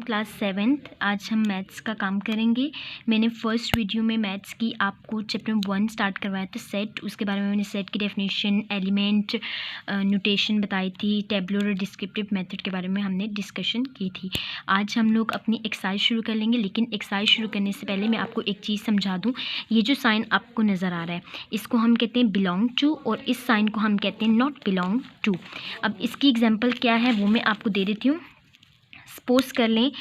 Class 7th। आज हम maths का काम करेंगे। मैंने फर्स्ट वीडियो में मैथ्स की आपको चैप्टर 1 स्टार्ट करवाया था, सेट। उसके बारे में मैंने सेट की डेफिनेशन, एलिमेंट, नोटेशन बताई थी, टेबुलर और डिस्क्रिप्टिव मेथड के बारे में हमने डिस्कशन की थी। आज हम लोग अपनी एक्सरसाइज शुरू कर लेंगे, लेकिन एक्सरसाइज शुरू करने से पहले मैं आपको एक चीज़ समझा दूँ। ये जो साइन आपको नज़र आ रहा है, इसको हम कहते हैं बिलोंग टू, और इस साइन को हम कहते हैं नॉट बिलोंग टू। अब इसकी एग्जाम्पल क्या है वो मैं आपको दे देती हूँ। सपोज कर लें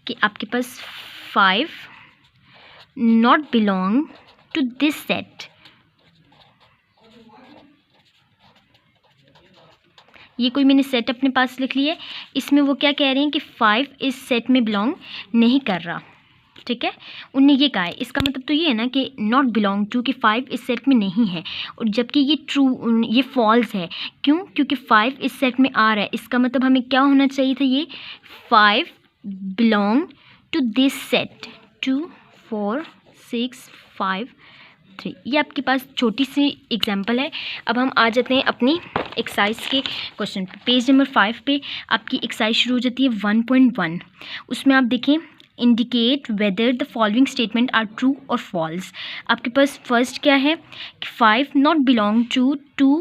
कि आपके पास 5 not belong to this set. ये कोई मैंने सेट अपने पास लिख लिया है, इसमें वो क्या कह रहे हैं कि 5 इस सेट में बिलोंग नहीं कर रहा। ठीक है, उनने ये कहा है। इसका मतलब तो ये है ना कि नॉट बिलोंग टू, कि 5 इस सेट में नहीं है, और जबकि ये ट्रू, ये फॉल्स है। क्यों? क्योंकि 5 इस सेट में आ रहा है। इसका मतलब हमें क्या होना चाहिए था, ये 5 बिलोंग टू दिस सेट। 2 4 6 5 3। ये आपके पास छोटी सी एग्जाम्पल है। अब हम आ जाते हैं अपनी एक्सरसाइज के क्वेश्चन पे। पेज नंबर 5 पे आपकी एक्सरसाइज शुरू हो जाती है 1.1। उसमें आप देखें, indicate whether the following statement are true और फॉल्स। आपके पास फर्स्ट क्या है, 5 नॉट बिलोंग टू 2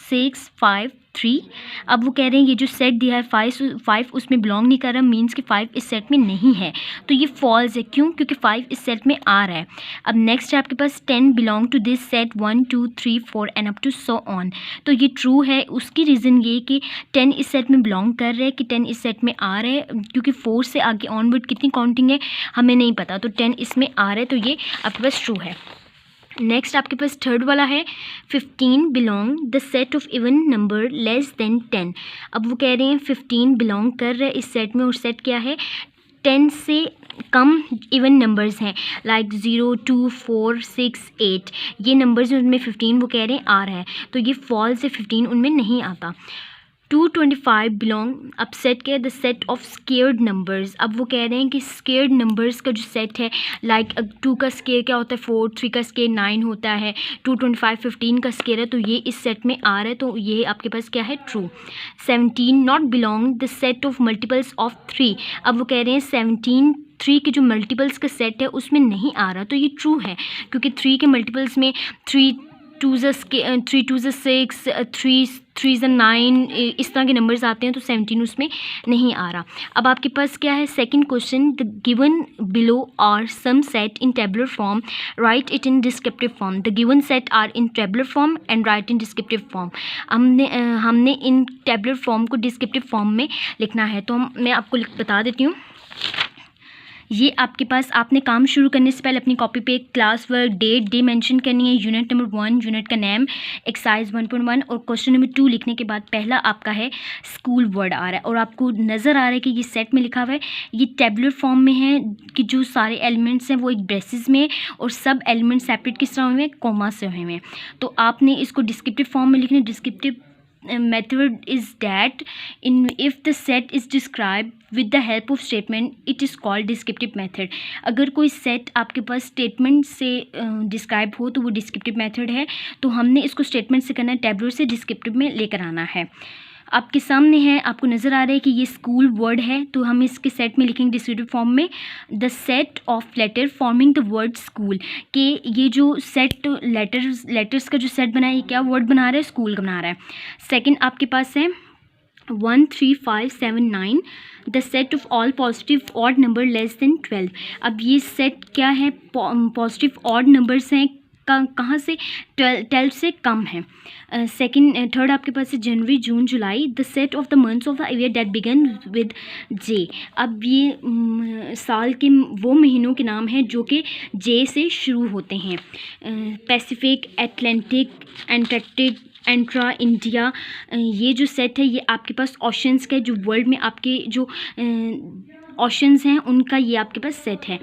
6 5 3। अब वो कह रहे हैं ये जो सेट दिया है 5 उसमें बिलोंग नहीं कर रहा, मीन्स कि 5 इस सेट में नहीं है, तो ये फॉल्स है। क्यों? क्योंकि 5 इस सेट में आ रहा है। अब नेक्स्ट है आपके पास 10 belong to this set 1 2 3 4 and up to so on. तो ये ट्रू है। उसकी रीज़न ये कि 10 इस सेट में बिलोंग कर रहे हैं, कि 10 इस सेट में आ रहे हैं, क्योंकि 4 से आगे ऑनवर्ड कितनी काउंटिंग है हमें नहीं पता, तो 10 इसमें आ रहे हैं, तो ये आपके पास ट्रू है। नेक्स्ट आपके पास थर्ड वाला है 15 belong the set of even number less than 10। अब वो कह रहे हैं 15 बिलोंग कर रहे हैं इस सेट में, और सेट क्या है, 10 से कम इवन नंबर्स हैं, लाइक 0 2 4 6 8। ये नंबर्स उनमें 15 वो कह रहे हैं आ रहा है, तो ये फॉल्स है, 15 उनमें नहीं आता। 225 बिलोंग, अब सेट क्या है, the set of scared numbers. अब वो कह रहे हैं कि स्केयर्ड नंबर्स का जो सेट है, लाइक 2 का स्केयर क्या होता है 4, 3 का स्केयर 9 होता है, 225 15 का स्केयर है, तो ये इस सेट में आ रहा है, तो ये आपके पास क्या है, true. 17 not belong the set of multiples of 3। अब वो कह रहे हैं 17 3 के जो मल्टीपल्स का सेट है उसमें नहीं आ रहा, तो ये ट्रू है, क्योंकि 3 के मल्टीपल्स में 3 2 6 3 9 इस तरह के नंबर्स आते हैं, तो 17 उसमें नहीं आ रहा। अब आपके पास क्या है, second question, the given below are some set in tabular form, write it in descriptive form. The given set are in tabular form and write in descriptive form. हमने इन टेबुलर फॉर्म को डिस्क्रिप्टिव फॉर्म में लिखना है, तो मैं आपको बता देती हूँ। ये आपके पास, आपने काम शुरू करने से पहले अपनी कॉपी पे क्लास वर्क, डे मेंशन करनी है, यूनिट नंबर 1, यूनिट का नेम, एक्सरसाइज 1.1 और क्वेश्चन नंबर 2 लिखने के बाद पहला आपका है स्कूल वर्ड आ रहा है, और आपको नज़र आ रहा है कि ये सेट में लिखा हुआ है, ये टेबुलर फॉर्म में है, कि जो सारे एलिमेंट्स हैं वो एक ब्रेसेस में, और सब एलिमेंट सेपरेट किस तरह हुए हैं, कॉमा से हुए हैं। तो आपने इसको डिस्क्रिप्टिव फॉर्म में लिखना। Descriptive method is that if the set is described with the help of statement it is called descriptive method। अगर कोई सेट आपके पास स्टेटमेंट से डिस्क्राइब हो तो वो डिस्क्रिप्टिव मेथड है, तो हमने इसको स्टेटमेंट से करना है, टेबुलर से डिस्क्रिप्टिव में लेकर आना है। आपके सामने है, आपको नज़र आ रहा है कि ये स्कूल वर्ड है, तो हम इसके सेट में लिखेंगे डिस्क्रिप्टिव फॉर्म में, the set of letter forming the word school. के ये जो सेट लेटर्स का जो सेट बना है, ये क्या वर्ड बना रहा है, स्कूल का बना रहा है। सेकंड आपके पास है 1 3 5 7 9 the set of all positive odd number less than 12। अब ये सेट क्या है, पॉजिटिव ऑड नंबर्स हैं, कहाँ से, 12 से कम है। थर्ड आपके पास है January June July, the set of the months of the year that begin with J. अब ये साल के वो महीनों के नाम हैं जो कि जे से शुरू होते हैं। पैसिफिक, एटलांटिक, एंटार्क्टिक, एंट्रा, इंडिया। ये जो सेट है ये आपके पास ओशंस का, जो वर्ल्ड में आपके जो ओशंस हैं उनका ये आपके पास सेट है।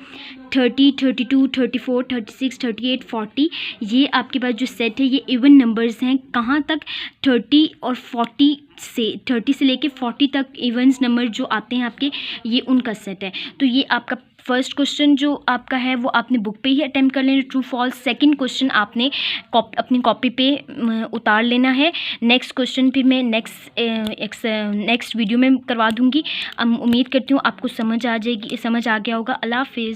30, 32, 34, 36, 38, 40, ये आपके पास जो सेट है ये इवन नंबर्स हैं। कहाँ तक? 30 और 40 से 30 से लेके 40 तक इवन्स नंबर जो आते हैं आपके, ये उनका सेट है। तो ये आपका फर्स्ट क्वेश्चन जो आपका है वो आपने बुक पे ही अटेम्प्ट कर लेना, ट्रू फॉल्स। सेकंड क्वेश्चन आपने अपनी कॉपी पे उतार लेना है। नेक्स्ट क्वेश्चन फिर मैं नेक्स्ट वीडियो में करवा दूँगी। उम्मीद करती हूँ आपको समझ आ गया होगा। अल्लाह हाफिज़।